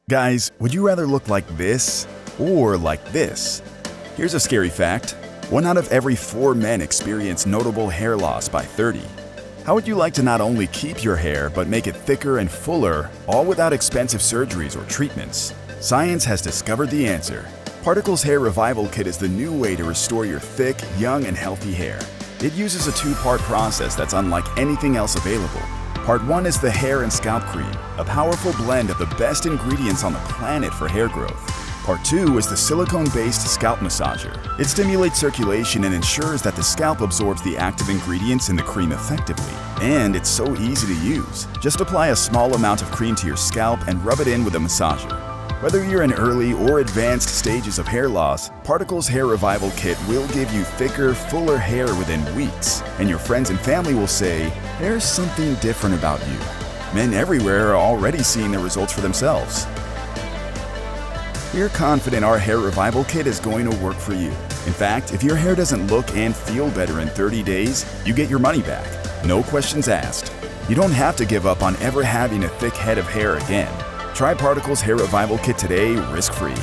Guys, would you rather look like this or like this? Here's a scary fact. 1 out of every 4 men experience notable hair loss by 30. How would you like to not only keep your hair, but make it thicker and fuller, all without expensive surgeries or treatments? Science has discovered the answer. Particles Hair Revival Kit is the new way to restore your thick, young, and healthy hair. It uses a 2-part process that's unlike anything else available. Part 1 is the Hair and Scalp Cream, a powerful blend of the best ingredients on the planet for hair growth. Part 2 is the silicone-based scalp massager. It stimulates circulation and ensures that the scalp absorbs the active ingredients in the cream effectively. And it's so easy to use. Just apply a small amount of cream to your scalp and rub it in with a massager. Whether you're in early or advanced stages of hair loss, Particles Hair Revival Kit will give you thicker, fuller hair within weeks. And your friends and family will say, "There's something different about you." Men everywhere are already seeing the results for themselves. We're confident our Hair Revival Kit is going to work for you. In fact, if your hair doesn't look and feel better in 30 days, you get your money back. No questions asked. You don't have to give up on ever having a thick head of hair again. Try Particles Hair Revival Kit today, risk-free.